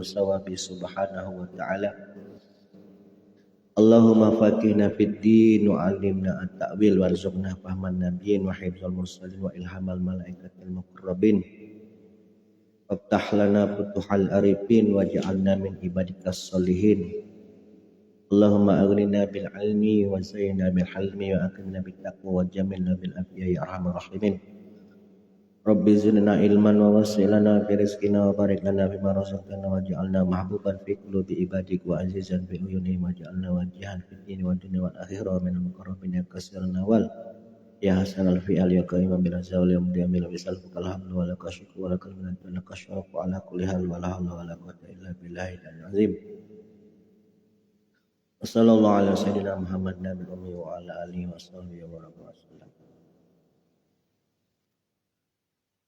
sawabi subhanahu wa ta'ala. Allahumma faqihna fid din wa 'allimna at-ta'wil warzuqna fahman nabiyyin wa hifdzal mursalin wa ilhamal malaikatil muqarrabin. Waftah lana futuhal arifin waj'alna min ibadikas sholihin. Allahumma aghnina bil ilmi wa zayyinna bil hilmi wa akrimna bit taqwa wa jamilna bil afiyah ya arhamar rahimin. Rabbi zidna ilman wa wasilana fi rizqina wa barik lana fima razaqtana waj'alna mahbuban fi qulubi ibadik wa azizan fi uyunihim waj'alna wajihan fid dini wa dunya wal akhirah minal muqarrabin ya kasirul nawal ya hasanal fi'al ya qaiman bil azal ya mudamil bisal fukal hamdu wa lakal syukru wa lakal minatu wa lakal syarafu ala kulli hal wa la hawla wa la quwwata illa billahi al-azim. Wassallallahu ala sayyidina Muhammad nabil ummi wa ala alihi wa sahbihi wa sallam.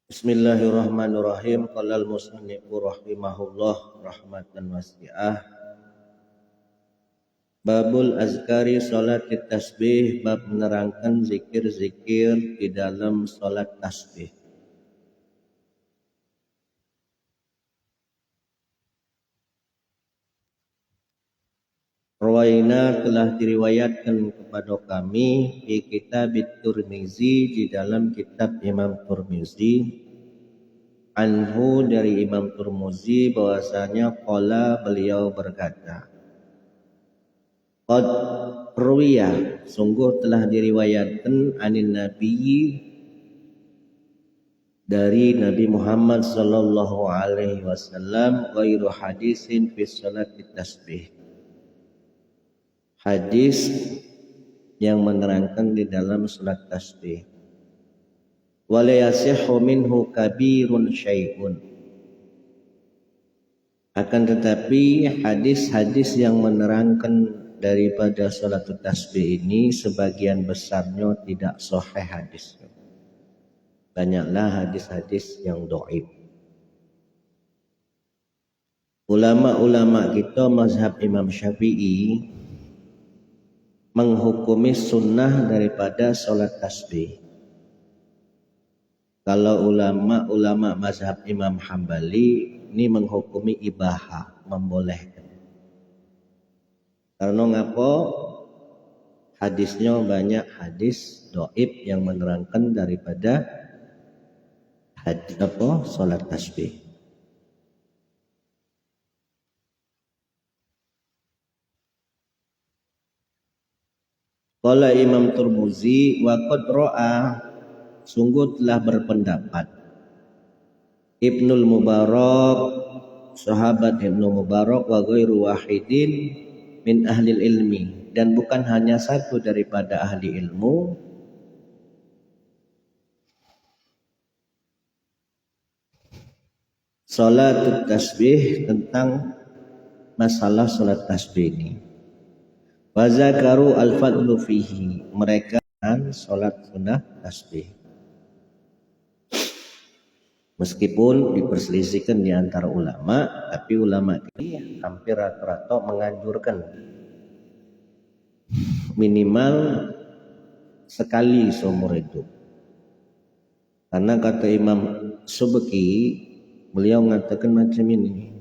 Bismillahirrahmanirrahim. Qala al-musannifu rahimahullah rahmatan wasi'ah. Babul azkari salat tasbih, bab menerangkan zikir-zikir di dalam salat tasbih. Rawaina telah diriwayatkan kepada kami di kitab Tirmizi, di dalam kitab Imam Tirmizi, anhu dari Imam Tirmizi bahwasanya qala beliau berkata, qad ruwiya sungguh telah diriwayatkan anin nabiyyi dari Nabi Muhammad sallallahu alaihi wasallam ghairu hadisin fi salati tasbih, hadis yang menerangkan di dalam salat tasbih. Wala yasihhu minhu kabirun syai'un, akan tetapi hadis-hadis yang menerangkan daripada salat tasbih ini sebagian besarnya tidak sahih hadisnya. Banyaklah hadis-hadis yang dhaif. Ulama-ulama kita mazhab Imam Syafi'i menghukumi sunnah daripada salat tasbih. Kalau ulama-ulama mazhab Imam Hambali ini menghukumi ibaha, membolehkan. Karena ngapa? Hadisnya banyak hadis dhaif yang menerangkan daripada hadis salat tasbih. Qala Imam Tirmizi wa qad ra'a, sungguh telah berpendapat Ibnul Mubarak, sahabat Ibnu Mubarak, wa ghairu wahidin min ahli ilmi, dan bukan hanya satu daripada ahli ilmu, salat tasbih, tentang masalah salat tasbih ini. Wa zakaru al-fadlu fihi, mereka kan salat sunnah tasbih. Meskipun diperselisihkan di antara ulama, tapi ulama ini hampir rata-rata menganjurkan minimal sekali seumur hidup. Karena kata Imam Subki, beliau mengatakan macam ini,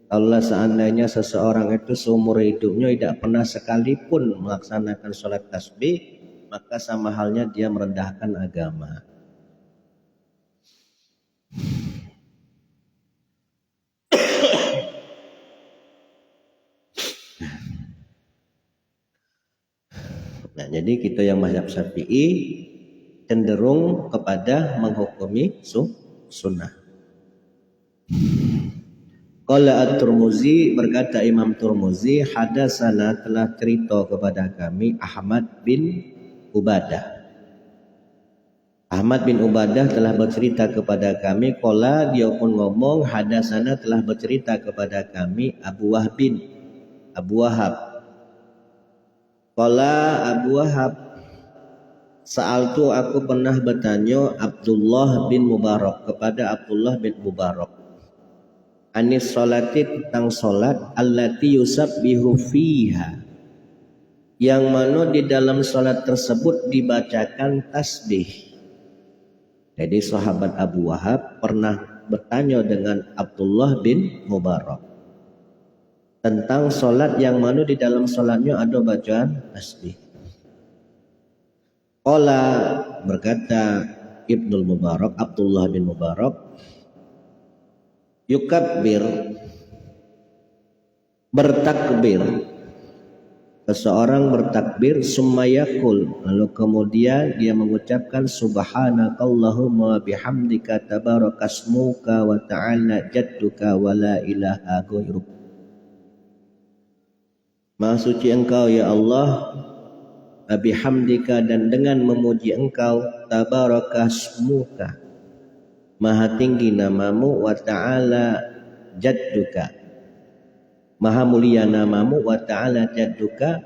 kalau seandainya seseorang itu seumur hidupnya tidak pernah sekalipun melaksanakan sholat tasbih, maka sama halnya dia merendahkan agama. Nah, jadi kita yang mazhab Syafi'i cenderung kepada menghukumi sunnah. Qala at-Tirmizi, berkata Imam Tirmizi, hadatsana, telah cerita kepada kami Ahmad bin Ubadah. Ahmad bin Ubadah telah bercerita kepada kami, qala, dia pun ngomong, hadatsana, telah bercerita kepada kami Abu Wahab. Qala Abu Wahab, sa'altu, aku pernah bertanya Abdullah bin Mubarak, kepada Abdullah bin Mubarak, anis sholati, tentang sholat, allati yusabbihu fiha, yang mana di dalam sholat tersebut dibacakan tasbih. Jadi sahabat Abu Wahab pernah bertanya dengan Abdullah bin Mubarak, tentang solat yang mana di dalam solatnya ada bacaan tasbih. Qala berkata Ibnul Mubarak, Abdullah bin Mubarak, yukabbir bertakbir, seseorang bertakbir, summa yakul, lalu kemudian dia mengucapkan subhanakallahumma bihamdika tabarakasmuka wa ta'ala jadduka wa la ilaha ghairuk. Maha suci engkau ya Allah, bihamdika dan dengan memuji engkau, tabarakasmuka maha tinggi namamu, wa ta'ala jadduka maha mulia namamu, wa ta'ala jadduka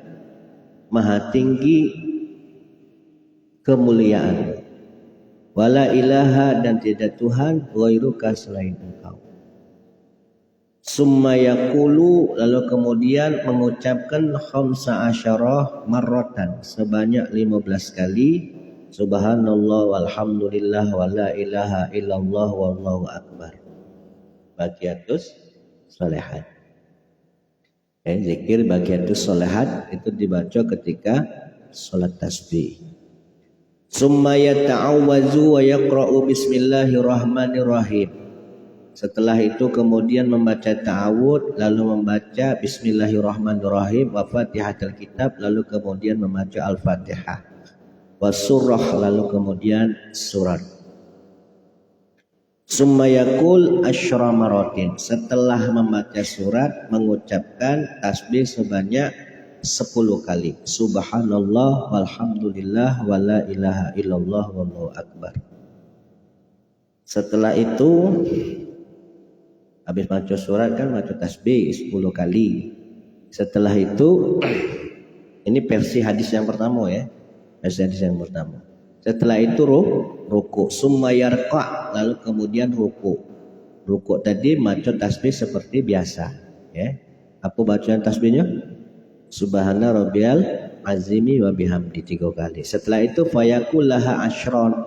maha tinggi kemuliaan, wala ilaha dan tidak Tuhan ghairuka selain engkau. Summa yaqulu, lalu kemudian mengucapkan khamsa asyarah marratan, sebanyak 15 kali, subhanallah walhamdulillah wala ilaha illallah wallahu akbar. Bagiatus sholihat. Zikir bagiatus sholihat itu dibaca ketika sholat tasbih. Summa yata'awwazu wa yaqra'u bismillahirrahmanirrahim. Setelah itu kemudian membaca ta'awud, lalu membaca bismillahirrahmanirrahim wa fatihatul kitab, lalu kemudian membaca al-fatihah wa surah, lalu kemudian surat. Summa yakul asyra maratin, setelah membaca surat mengucapkan tasbih sebanyak 10 kali, subhanallah walhamdulillah wala ilaha illallah wallahu akbar. Setelah itu habis baca surat kan baca tasbih 10 kali. Setelah itu ini versi hadis yang pertama ya, versi hadis yang pertama. Setelah itu ruku, summa yarqa, lalu kemudian ruku. Ruku tadi baca tasbih seperti biasa ya. Apa bacaan tasbihnya? Subhana rabbiyal azimi wa bihamdi 3 kali. Setelah itu fayaqul laha asyron,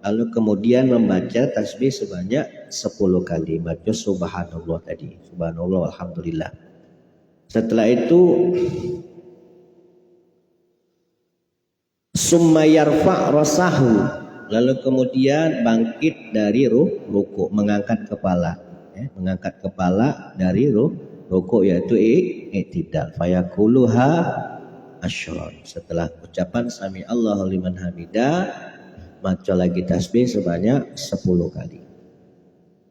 lalu kemudian membaca tasbih sebanyak 10 kali, baca subhanallah tadi, subhanallah alhamdulillah. Setelah itu summa yarfa' rasahu, lalu kemudian bangkit dari ruku, mengangkat kepala ya, mengangkat kepala dari ruku, yaitu i'tidal. Fayaquluha asyron, setelah ucapan sami Allahu liman hamidah baca lagi tasbih sebanyak 10 kali.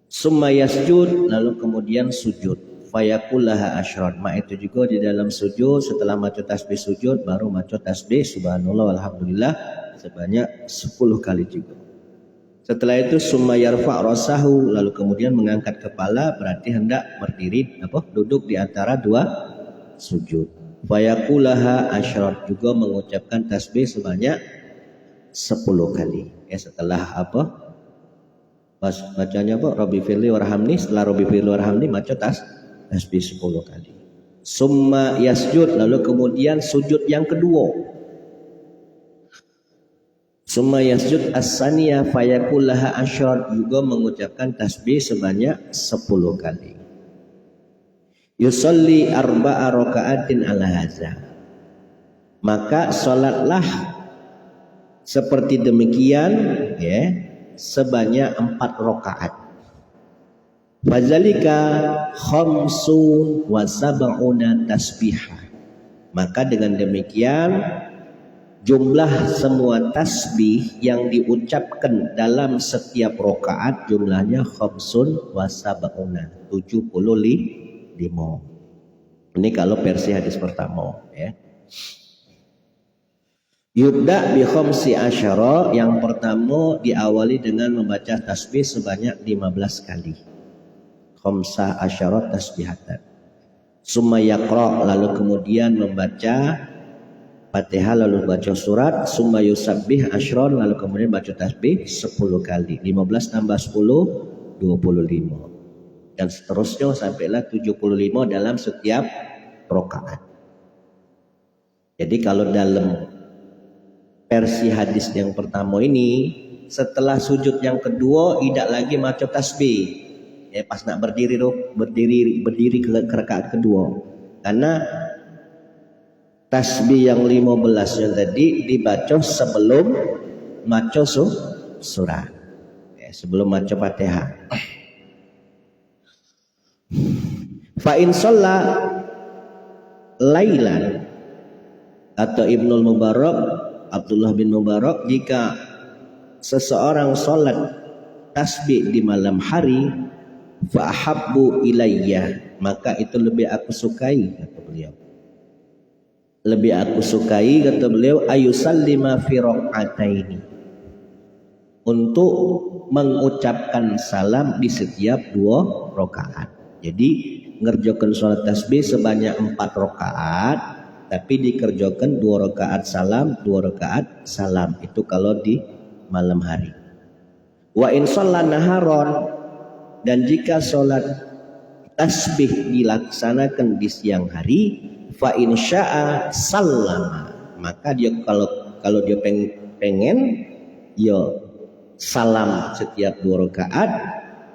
Summa yasjud, lalu kemudian sujud. Fayaqulaha asyron, itu juga di dalam sujud, setelah baca tasbih sujud baru baca tasbih subhanallah walhamdulillah sebanyak 10 kali juga. Setelah itu summa yarfa' rasahu, lalu kemudian mengangkat kepala, berarti hendak berdiri duduk di antara 2 sujud. Fayaqulaha asyron, juga mengucapkan tasbih sebanyak 10 kali ya. Setelah bacanya Rabbi firli warhamni, setelah Rabbi firli warhamni baca tasbih 10 kali. Summa yasjud, lalu kemudian sujud yang kedua. Summa yasjud as-saniyah fayaqul laha asyar, juga mengucapkan tasbih sebanyak 10 kali. Yusalli arba'a raka'atin ala hadza, maka salatlah seperti demikian ya, sebanyak 4 rakaat. Fadzalika khamsun wa sab'una tasbihah, maka dengan demikian jumlah semua tasbih yang diucapkan dalam setiap rakaat jumlahnya khamsun wa sab'una, 75. Ini kalau versi hadis pertama ya. Yubda bi khamsi asyara, yang pertama diawali dengan membaca tasbih sebanyak 15 kali. Khamsa asyara tasbihatan. Summa yaqra, lalu kemudian membaca Fatihah, lalu baca surat. Summa yusabbih asyron, lalu kemudian baca tasbih 10 kali. 15 tambah 10 25. Dan seterusnya sampailah 75 dalam setiap rakaat. Jadi kalau dalam versi hadis yang pertama ini, setelah sujud yang kedua tidak lagi maca tasbih, pas nak berdiri ke rakaat kedua. Karena tasbih yang 15 yang tadi dibaca sebelum maca surah. Sebelum maca Fatihah. Fa in shalla lailan, atau Ibnul Mubarak, Abdullah bin Mubarak, jika seseorang sholat tasbih di malam hari, fa ahabbu ilayya, maka itu lebih aku sukai, kata beliau. Lebih aku sukai, kata beliau, ayusallima fi raq'ataini, untuk mengucapkan salam di setiap 2 rakaat. Jadi ngerjakan sholat tasbih sebanyak 4 rakaat, tapi dikerjakan 2 rakaat salam, 2 rakaat salam. Itu kalau di malam hari. Wa in shalla naharon, dan jika sholat tasbih dilaksanakan di siang hari, fa in syaa sallama, maka dia kalau dia pengen ya salam setiap 2 rakaat,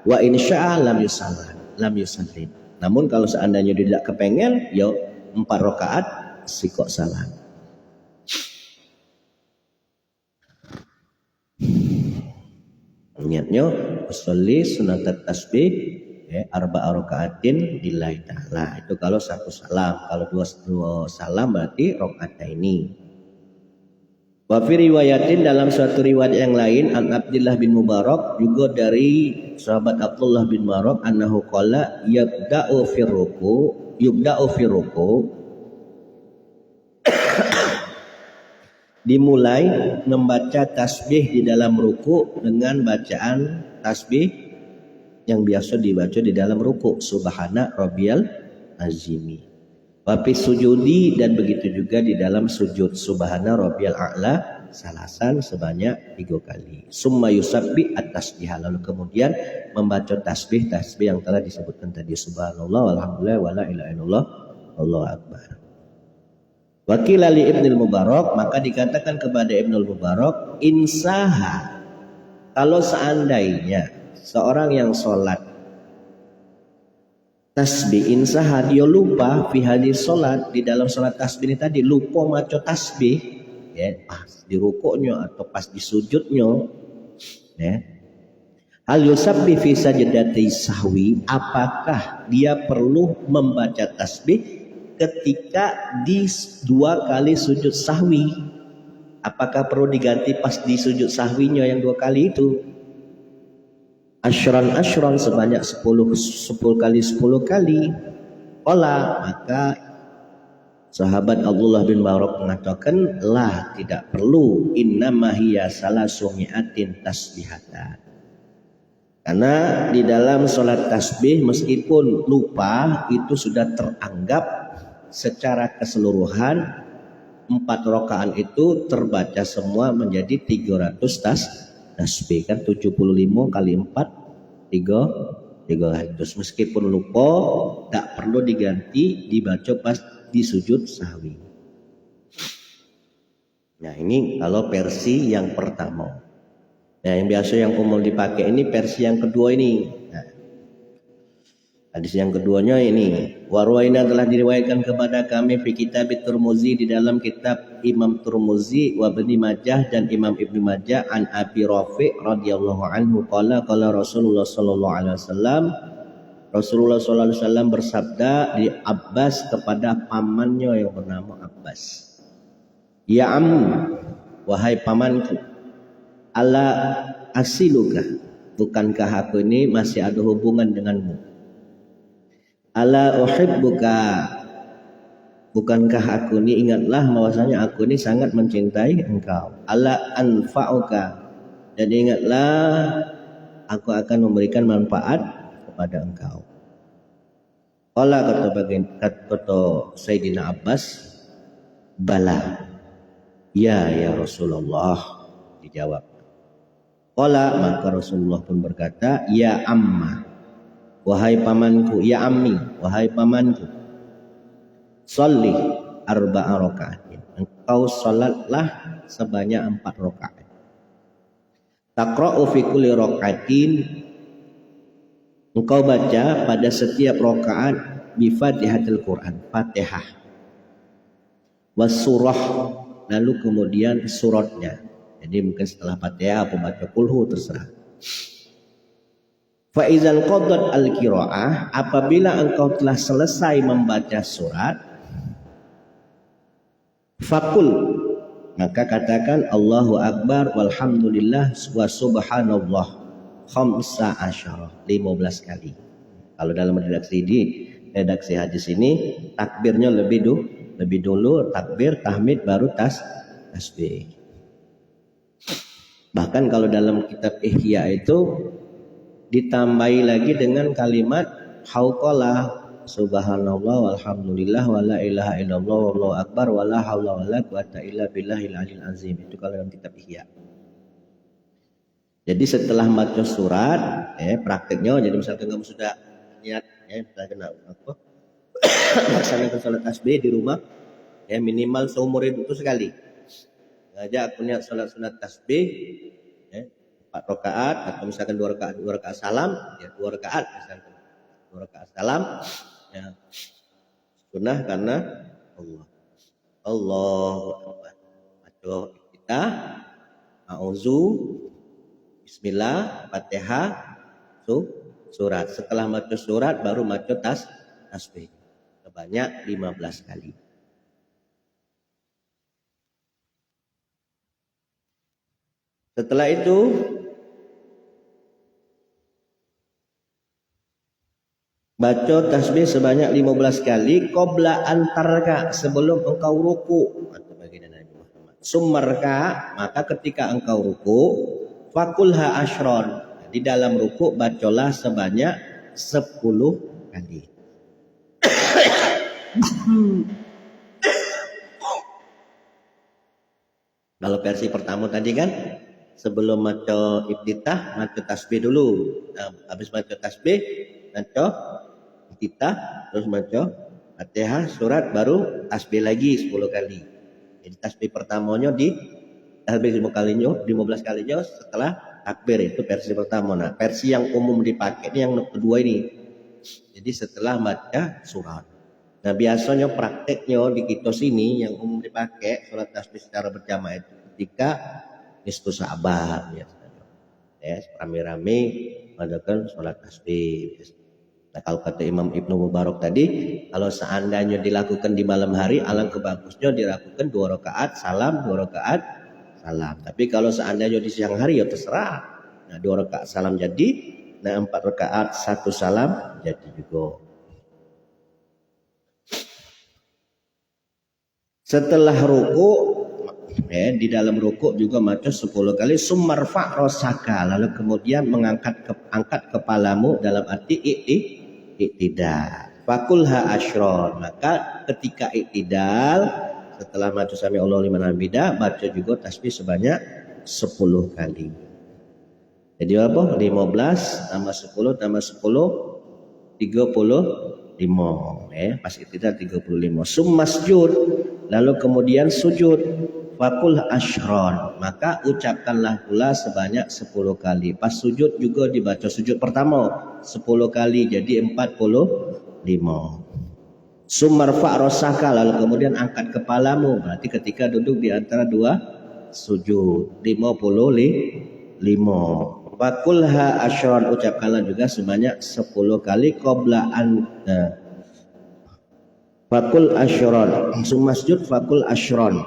wa in syaa lam yusallim. Namun kalau seandainya dia tidak kepengen, ya 4 rakaat sikok salam. Niatnya usolli sunat tasbih arba'a rakaatin lillahi ta'ala. Itu kalau 1 salam. Kalau 2 salam berarti rakaataini. Wa fi riwayatin, dalam suatu riwayat yang lain, an Abdullah bin Mubarak, juga dari sahabat Abdullah bin Mubarak, annahu qala yubda'u fi ruku, dimulai membaca tasbih di dalam ruku dengan bacaan tasbih yang biasa dibaca di dalam ruku, subhana rabbiyal azimi. Wapi sujudi, dan begitu juga di dalam sujud, subhana rabbiyal a'la salasan sebanyak 3 kali. Summa yusabbi at-tasbih, lalu kemudian membaca tasbih yang telah disebutkan tadi, subhanallah walhamdulillah wala ilaha illallah Allahu akbar. Wakil ali Ibnul Mubarak, maka dikatakan kepada Ibnul Mubarak, insaha, kalau seandainya seorang yang sholat tasbih, insaha, dia lupa fi hadis sholat, di dalam sholat tasbih ini tadi lupa maca tasbih, pas di rukuknya atau pas di sujudnya, hal yusabbi fi sajdati sahwi, apakah dia perlu membaca tasbih ketika di 2 kali sujud sahwi? Apakah perlu diganti pas di sujud sahwinya yang 2 kali itu? Asyran sebanyak 10 kali. Ola, maka sahabat Abdullah bin Mubarak mengatakan, lah, tidak perlu, innama hiya salasumi'atin tasbihatan. Karena di dalam sholat tasbih meskipun lupa itu sudah teranggap secara keseluruhan 4 rakaat itu terbaca semua menjadi 300 tasbih, kan 75 kali 4 300. Meskipun lupa tak perlu diganti, dibaca pas di sujud sahwi. Nah, ini kalau versi yang pertama. Nah, yang biasa yang umum dipakai ini versi yang kedua ini. Nah, hadis yang keduanya ini, warwaina telah diriwayatkan kepada kami fi kitab Tirmizi, di dalam kitab Imam Tirmizi, wa Ibnu Majah dan Imam Ibnu Majah, an Abi Rafi radhiyallahu anhu qala Rasulullah sallallahu alaihi wasallam bersabda di Abbas kepada pamannya yang bernama Abbas, ya wahai pamanku, ala asiluka, bukankah aku ini masih ada hubungan denganmu? Ala uhibbuka, bukankah aku ini, ingatlah bahwasanya aku ini sangat mencintai engkau. Ala anfa'uka, dan ingatlah aku akan memberikan manfaat kepada engkau. Qala, kata Sayyidina Abbas, bala, ya Rasulullah, dijawab. Qala, maka Rasulullah pun berkata, ya amma, wahai pamanku, ya ammi, wahai pamanku, sholli arba'a rakaatin, engkau salatlah sebanyak 4 rakaat. Taqra'u fi kulli rakaatin engkau baca pada setiap rakaat bi Fatihatul Quran, Fatihah, was surah, lalu kemudian suratnya. Jadi mungkin setelah Fatihah apa baca kulhu terserah. Fa idzal qadat al-qiraah, apabila engkau telah selesai membaca surat, fakul, maka katakan Allahu Akbar walhamdulillah wa subhanallah khamsa asyara, 15 kali. Kalau dalam redaksi hadis ini takbirnya lebih dulu takbir tahmid baru tasbih. Bahkan kalau dalam kitab Ihya itu ditambahi lagi dengan kalimat hauqalah, subhanallah walhamdulillah wala ilaha illallah wallahu akbar wala haula wala quwata illa billahil aliyil azim. Itu kalau dalam kitab Ihya. Jadi setelah baca surat, prakteknya, jadi misalkan kamu sudah niat, sudah kena apa, laksanakan salat tasbih di rumah, minimal seumur hidup itu sekali. Aja aku niat salat sunat tasbih, 4 rakaat atau misalkan 2 rakaat salam, 2 rakaat misalkan 2 rakaat salam, sunnah karena Allahu Akbar. Baca kita auzu, bismillah, Fatihah, surat. Setelah baca surat baru baca tasbih sebanyak 15 kali. Setelah itu baca tasbih sebanyak 15 kali qabla antarka, sebelum engkau ruku. Summarka, maka ketika engkau ruku, fakulha ashron, di dalam ruku bacalah sebanyak 10 kali. Kalau versi pertama tadi kan sebelum maca iftitah, maca tasbih dulu. Habis maca tasbih, maca iftitah, terus maca Fatihah, surat, baru tasbih lagi 10 kali. Jadi tasbih pertamanya tasbih 15 kalinya setelah takbir, itu versi pertama. Nah, versi yang umum dipakai ini yang kedua ini. Jadi setelah baca surat. Nah, biasanya prakteknya di kita sini yang umum dipakai sholat tasbih secara berjamaah itu ketika nisfu Sya'ban biasanya. Rame-rame mengadakan sholat tasbih. Nah, kalau kata Imam Ibnu Mubarak tadi, kalau seandainya dilakukan di malam hari, alangkah bagusnya dilakukan 2 rakaat salam, 2 rakaat salam. Tapi kalau seandainya di siang hari ya terserah. Nah, 2 rakaat salam jadi, nah 4 rakaat 1 salam jadi juga. Setelah ruku, di dalam ruku juga baca 10 kali summarfa rosaka, lalu kemudian angkat kepalamu dalam arti iktidal. Fakulha ashron, maka ketika iktidal setelah baca sami Allah liman hamidah, baca juga tasbih sebanyak 10 kali. Jadi apa? 15 tambah 10 tambah 10 35. Pas iktidal 35. Masjud, lalu kemudian sujud. Fakul ashron, maka ucapkanlah pula sebanyak 10 kali. Pas sujud juga dibaca sujud pertama 10 kali, jadi 45. Summarfa rosaka, lalu kemudian angkat kepalamu, berarti ketika duduk di antara 2 sujud, 55. Fakulha ashron, ucapkanlah juga sebanyak 10 kali qabla anta. Fakul ashron, masjud fakul ashron,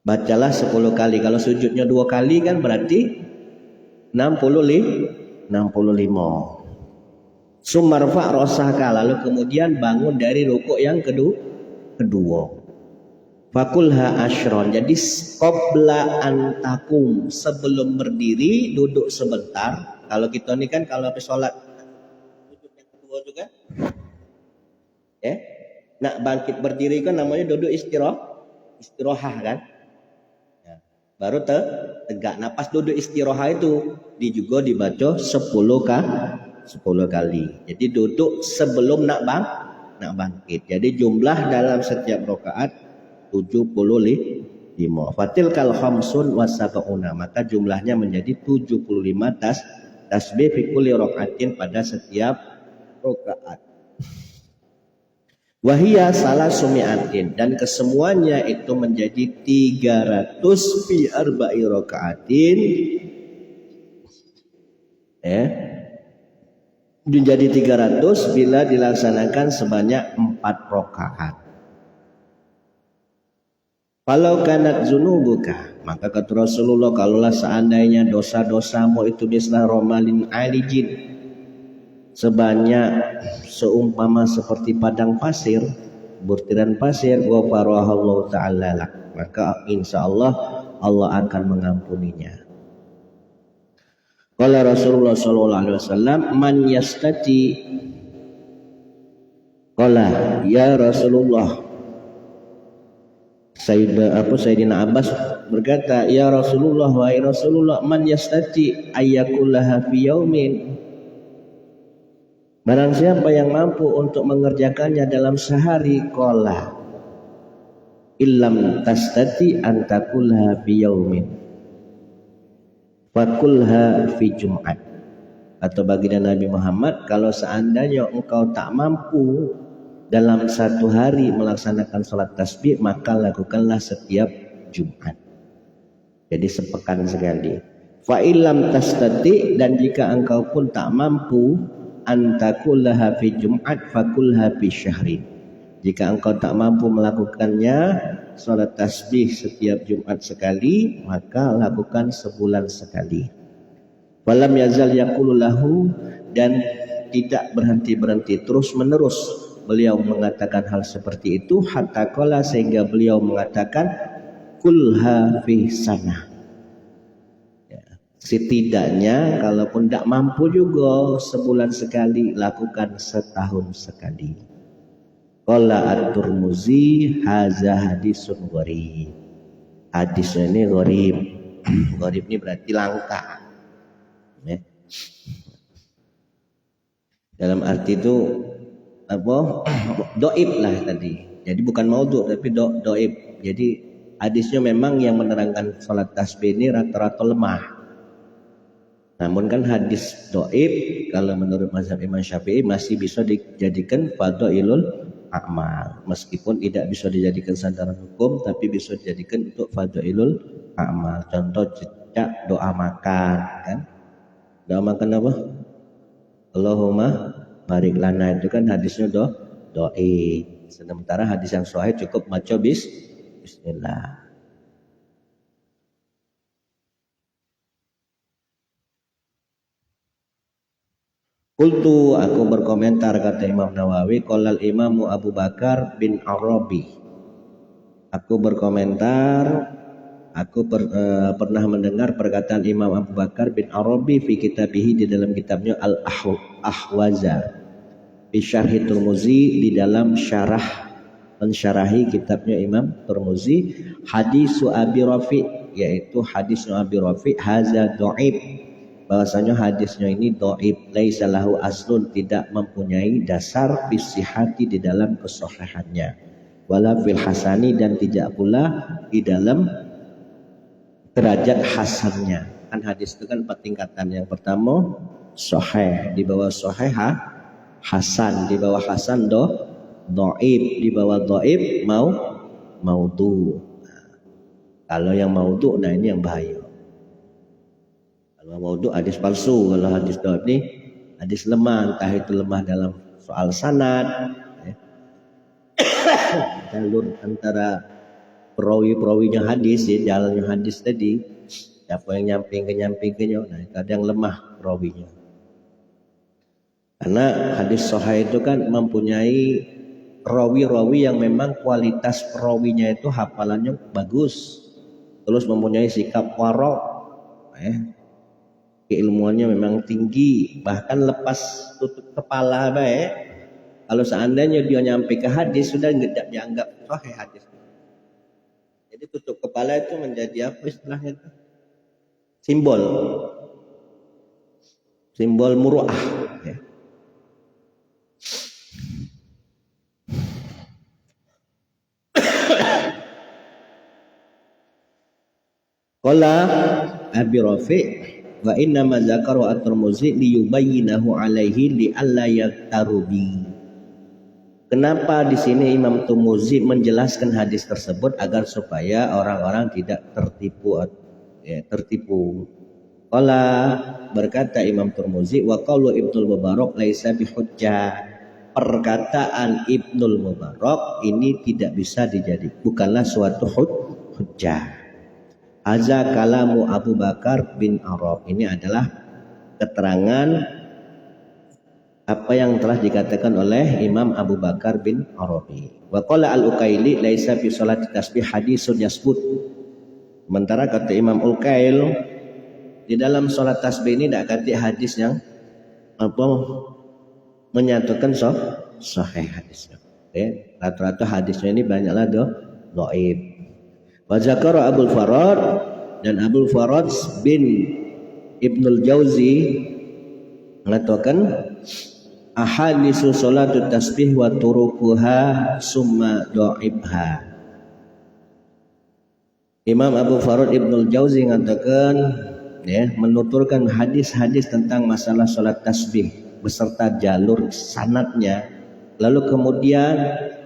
bacalah 10 kali. Kalau sujudnya 2 kali kan berarti 65. Sumarfa rosaka, lalu kemudian bangun dari rukuk yang kedua. Fakulha ashron, jadi qabla antakum, sebelum berdiri duduk sebentar. Kalau kita ini kan kalau habis sholat duduk yang kedua juga, nak bangkit berdiri kan namanya duduk istirahat kan. Baru tegak. Nah, pas duduk istirahat itu juga dibaca 10 kali. Jadi duduk sebelum nak bangkit. Jadi jumlah dalam setiap rakaat 75. Fatil kal khamsun wasabuna, maka jumlahnya menjadi 75 tasbih fi kulli rakaatin pada setiap rakaat. Wahia salah sumiatin, dan kesemuanya itu menjadi 300 fi arba'i rakaatin, ya, menjadi 300 bila dilaksanakan sebanyak 4 rakaat. Kalau kanat zunubuka, maka kata Rasulullah, kalaulah seandainya dosa-dosamu itu mislah romalin alijin, sebanyak seumpama seperti padang pasir, butiran pasir, ghafarahallahu ta'ala lak, maka insyaallah Allah akan mengampuninya. Qala Rasulullah sallallahu alaihi wasallam, man yastati, qala ya Rasulullah, Sayyidina Abbas berkata, ya Rasulullah, wahai Rasulullah, man yastati ayyakullaha fi yaumin, barang siapa yang mampu untuk mengerjakannya dalam sehari, qala illam tastati antakulha fi yaumin fakulha fi jum'at. Atau baginda Nabi Muhammad, kalau seandainya engkau tak mampu dalam satu hari melaksanakan sholat tasbih, maka lakukanlah setiap Jumat, jadi sepekan sekali. Fa illam tastati, dan jika engkau pun tak mampu, antakullaha fi Jumat fakulha fi syahrin, jika engkau tak mampu melakukannya sholat tasbih setiap Jumat sekali, maka lakukan sebulan sekali. Walam yazal yaqulu lahu, dan tidak berhenti-berhenti, terus menerus beliau mengatakan hal seperti itu, hatta qala, sehingga beliau mengatakan kulha fi sana, ya, setidaknya kalaupun tidak mampu juga sebulan sekali, lakukan setahun sekali. Qala at-Tirmizi haza hadisun gharib, hadisnya ini gharib. Gharib ini berarti langka, ya. Dalam arti itu apa, doib lah tadi, jadi bukan maudhu tapi doib. Jadi hadisnya memang yang menerangkan sholat tasbih ini rata-rata lemah, namun kan hadis doib kalau menurut mazhab Imam Syafi'i masih bisa dijadikan fadhailul a'mal, meskipun tidak bisa dijadikan sandaran hukum, tapi bisa dijadikan untuk fadhailul a'mal. Contoh jejak doa makan, kan, doa makan apa, Allahumma barik lana, itu kan hadisnya doi. Sementara hadis yang sahih cukup maca bismillah. Qultu, aku berkomentar, kata Imam Nawawi, qala Imam Abu Bakar bin Arabi, aku berkomentar, aku pernah mendengar perkataan Imam Abu Bakar bin Arabi fi kitabihi, di dalam kitabnya Al-Ahwaza, fi syarhi Tirmizi, di dalam syarah mensyarahi kitabnya Imam Tirmizi, hadisu Abi Rafi, yaitu hadisnya Abi Rafi, haza dhaif, bahwasanya hadisnya ini dhaif, laisa lahu aslun, tidak mempunyai dasar fi sihhati, di dalam kesahihannya, wala fil hasani, dan tidak pula di dalam derajat hasannya. Kan hadis itu kan 4 tingkatan. Yang pertama sahih, di bawah sahih hasan, di bawah hasan dhaif, di bawah dhaif maudhu. Kalau yang maudhu, nah ini yang bahaya. Kalau maudhu hadis palsu, kalau hadis dhaif ini hadis lemah, entah itu lemah dalam soal sanad, ya, jalur antara perawi-perawinya hadis, ya, jalannya hadis tadi, siapa yang nyamping-nyampingnya, nah kadang lemah perawinya. Karena hadis sahih itu kan mempunyai rawi-rawi yang memang kualitas perawinya itu hafalannya bagus, terus mempunyai sikap warok, keilmuannya memang tinggi, bahkan lepas tutup kepala baik. Kalau seandainya dia nyampe ke hadis, sudah tidak dianggap sahih hadis. Jadi tutup kepala itu menjadi apa istilahnya itu? Simbol muru'ah, ya. Qala Abi Rafi, Wa inna ma zakaru at-Tirmidzi liyubayyinahu alaihi li alla yaktarubi. Kenapa di sini Imam Tirmidzi menjelaskan hadis tersebut agar supaya orang-orang tidak tertipu. Qala berkata Imam Tirmidzi wa qaulu Ibnul Mubarak laisa bihujjah. Perkataan Ibnul Mubarak ini tidak bisa bukanlah suatu hujjah. Haza kalamu Abu Bakar bin Arab. Ini adalah keterangan apa yang telah dikatakan oleh Imam Abu Bakar bin Arabi. Wa qala al-Ukaili laisa fi sholati tasbih hadisun yasbut. Sementara kata Imam Ukail di dalam sholat tasbih ini tidak kata hadis yang menyatukan sahih hadisnya. Rata-rata hadisnya ini banyaklah dhaif. Wa zakara Abul Farad dan Abul Farad bin Ibnul Jauzi mengatakan ahadisu sholatu tasbih wa turukuha summa do'ibha. Imam Abu Farad Ibnul Jauzi mengatakan menuturkan hadis-hadis tentang masalah sholat tasbih beserta jalur sanadnya, lalu kemudian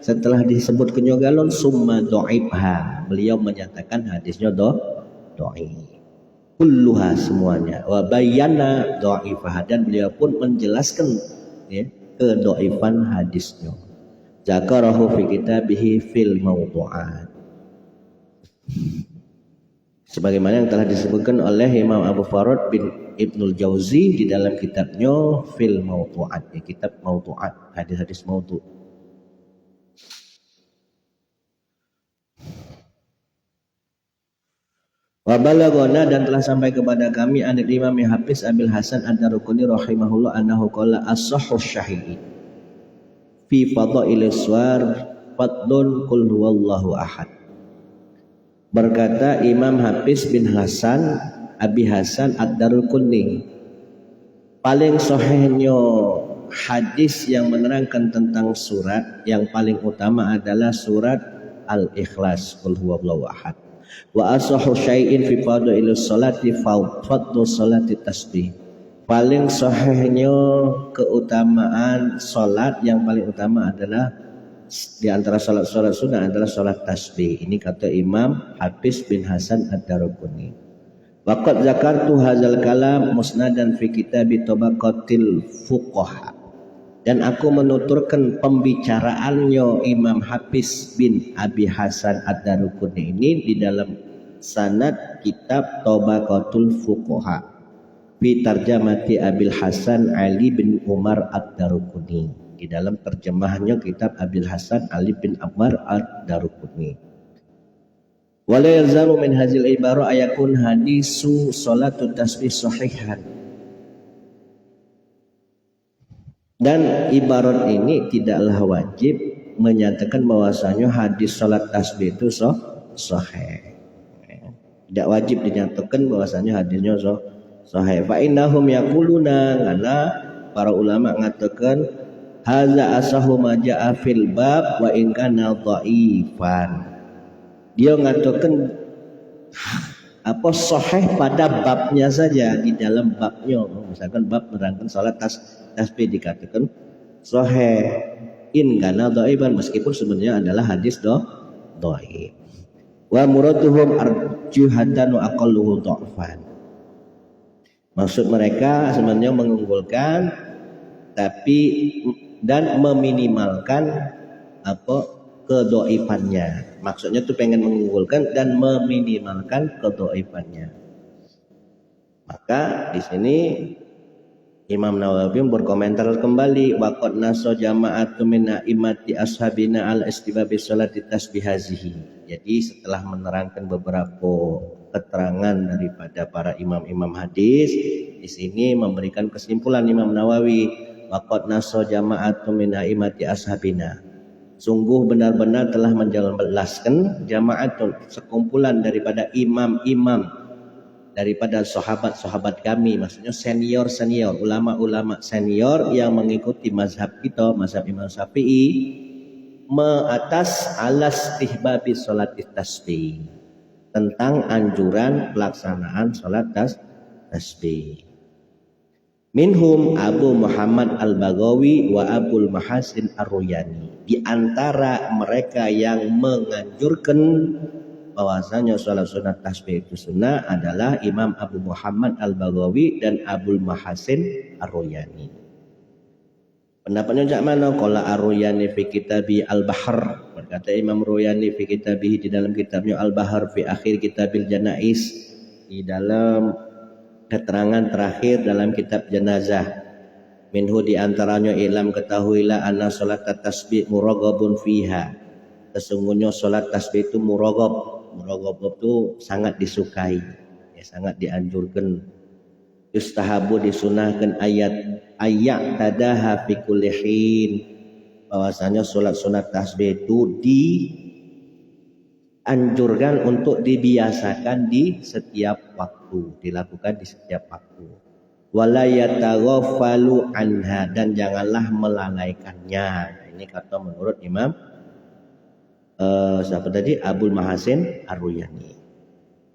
setelah disebut kenyogalon summa do'ibha, beliau menyatakan hadisnya do'ib kulluha semuanya, wa bayyana do'ibha, dan beliau pun menjelaskan kedo'ifan hadisnya. Zakarahu fi kitabihi fil mawdu'at, sebagaimana yang telah disebutkan oleh Imam Abu Farad bin Ibnul Jauzi di dalam kitabnya fil mawdu'at, kitab mawdu'at, hadis-hadis mawdu'. Wa balaghana, dan telah sampai kepada kami anil Imam Hafiz Abil Hasan Ad-Darqutni rahimahullah annahu qala as-sahhu syahidi fi fadailis suwar fadlun qul huwallahu ahad. Berkata Imam Hafiz bin Hasan Abi Hasan Ad-Darqutni, paling sahihnya hadis yang menerangkan tentang surat yang paling utama adalah surat Al-Ikhlas, qul huwallahu ahad. Wa asahhu syai'in fi fadailis salati fadlu salati tasbih. Paling sahihnya keutamaan salat yang paling utama adalah di antara salat-salat sunnah adalah salat tasbih. Ini kata Imam Hafiz bin Hasan Ad-Darqutni. Waqad zakartu hadzal kalam musnadan fi kitab tabaqatil fuqaha. Dan aku menuturkan pembicaraannya Imam Hafiz bin Abi Hasan Ad-Darqutni ini di dalam sanad kitab Tabaqatul Fuqaha fi tarjamati Abil Hasan Ali bin Umar Ad-Darqutni, di dalam terjemahannya kitab Abil Hasan Ali bin Umar Ad-Darqutni. Wala yalzamu min hadzal ibara ayakun hadisu salatu tasbih sahihan. Dan ibarat ini tidaklah wajib menyatakan bahwasanya hadis salat tasbih itu sahih. Tidak wajib dinyatakan bahwasanya hadisnya sahih. Fa innahum yaquluna, karena para ulama mengatakan hadza asahu ma jaa fil bab wa in kana dhaifan. Dia mengatakan apa sahih pada babnya saja, di dalam babnya, misalkan bab menerangkan salat tasbih dikatakan sahih in kana dhaifan, meskipun sebenarnya adalah hadis dhaif. Wa muraduhum arjuhatan wa aqalluhu dha'fan. Maksud mereka sebenarnya mengunggulkan tapi dan meminimalkan apa kedhaifannya. Maksudnya tuh pengen mengunggulkan dan meminimalkan kedhaifannya. Maka di sini Imam Nawawi berkomentar kembali, waqad naso jama'atu min a'immati ashabina al istibabi sholati tasbih hazihi. Jadi setelah menerangkan beberapa keterangan daripada para imam-imam hadis, di sini memberikan kesimpulan Imam Nawawi, waqad naso jama'atu min a'immati ashabina. Sungguh benar-benar telah menjelaskan jama'atun, sekumpulan daripada imam-imam daripada sahabat-sahabat kami, maksudnya senior-senior, ulama-ulama senior yang mengikuti mazhab kita, mazhab Imam Syafi'i, atas alas istihbabi sholat tasbih, tentang anjuran pelaksanaan sholat tasbih. Minhum Abu Muhammad Al-Baghawi wa Abul Mahasin Ar-Ruyani. Di antara mereka yang menganjurkan bahwasanya sholat sunat tasbih itu sunnah adalah Imam Abu Muhammad Al-Baghawi dan Abul Mahasin Ar-Ruyani. Pendapatnya cak mana? Qala Ar-Ruyani fi kitabi Al-Bahr. Berkata Imam Ruyani fi kitabih di dalam kitabnya Al-Bahr fi akhir kitabil Janais, di dalam keterangan terakhir dalam kitab jenazah. Minhu di antaranya ilam ketahuilah anna salat tasbih muraghabun fiha. Sesungguhnya salat tasbih itu muraghab. Muraghab itu sangat disukai, ya, sangat dianjurkan. Yustahabu disunahkan ayat tadaha fi kulli hin. Bahwasanya salat sunat tasbih itu dianjurkan untuk dibiasakan di setiap waktu, dilakukan di setiap waktu. Wala yataghaffalu anha, dan janganlah melalaikannya. Ini kata menurut Imam siapa tadi? Abul Mahasin Ar-Ruyani.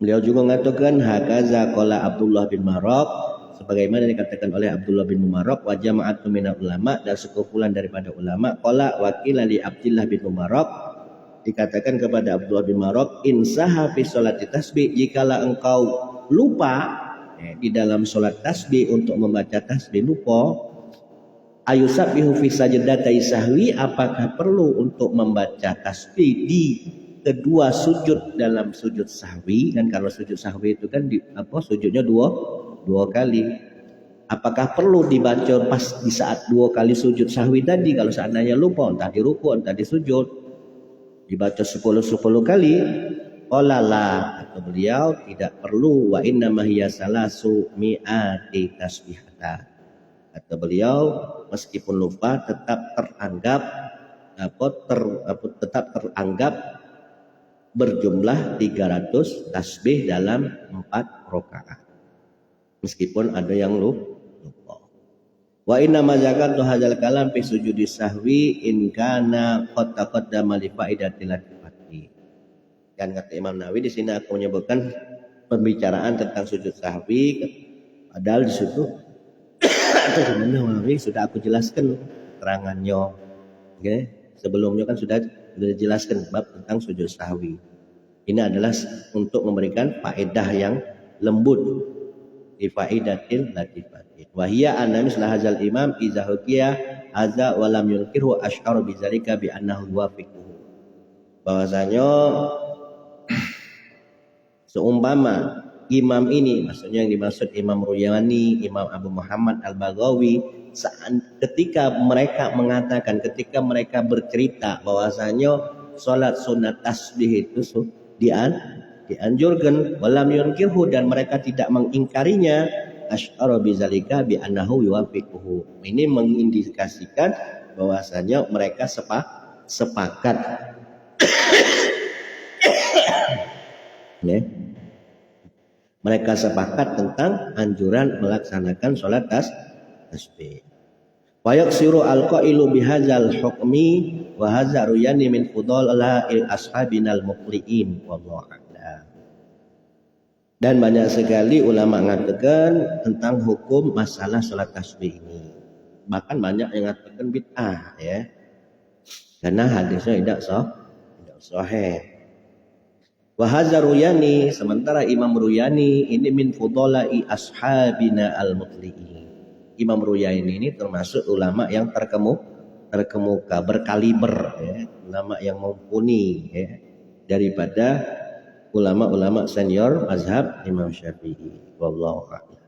Beliau juga mengatakan hakaza qala Abdullah bin Maraq, sebagaimana dikatakan oleh Abdullah bin Maraq, wa jama'atu minal ulama, dan sekumpulan daripada ulama. Qala wakila li Abdullah bin Maraq, dikatakan kepada Abdullah bin Maraq, insaha fi sholati tasbih, jikalau engkau lupa di dalam sholat tasbih untuk membaca tasbih lupa, ayusabbihu fi sajdatai sahwi, apakah perlu untuk membaca tasbih di kedua sujud dalam sujud sahwi? Kan kalau sujud sahwi itu kan sujudnya dua kali. Apakah perlu dibaca pas di saat dua kali sujud sahwi tadi? Kalau seandainya lupa, entah di ruku entah di sujud, dibaca 10 kali? Qala la, kata beliau, tidak perlu. Wa inna ma hiya salasu mi'ati tasbihata. Kata beliau, meskipun lupa tetap teranggap berjumlah 300 tasbih dalam 4 rakaat. Meskipun ada yang lupa. Wa inna ma zakatu hadzal kalam fi sujudi sahwi in kana qad taqaddama li faidatil latifati. Dan kata Imam Nawawi, di sini aku menyebutkan pembicaraan tentang sujud sahwi, padahal di situ sudah aku jelaskan keterangannya. Okay? Sebelumnya kan sudah dijelaskan bab tentang sujud sahwi. Ini adalah untuk memberikan faedah yang lembut, di faidatil latifatin. Wa hiya anna misla hadzal imam idza hukiya hadza wa lam yunkiru asy'ara bidzalika bi annahu yuwafiquhu. Bahwasanya seumpama imam ini, maksudnya yang dimaksud Imam Ruyani, Imam Abu Muhammad Al-Baghawi, ketika mereka mengatakan, ketika mereka bercerita bahwasanya sholat sunat tasbih itu dianjurkan, walam yunkirhu, dan mereka tidak mengingkarinya, asy'ara bizalika bi annahu yuwafiquhu. Ini mengindikasikan bahwasanya mereka sepakat. Mereka sepakat tentang anjuran melaksanakan sholat tasbih. Wa yaksiru al-qailu bihadzal hukmi wa hadza ruyani min fudhala'il ashabinal muqliin wallahu a'lam. Dan banyak sekali ulama mengatakan tentang hukum masalah sholat tasbih ini. Bahkan banyak yang mengatakan bid'ah, ya. Karena hadisnya tidak sahih. Wahazar Ruyani, sementara Imam Ruyani ini min fudolai ashabina al-mutli'in. Imam Ruyani ini termasuk ulama yang terkemuka, berkaliber, ya, ulama yang mumpuni, ya, daripada ulama-ulama senior mazhab Imam Syafi'i. Wallahu a'lam.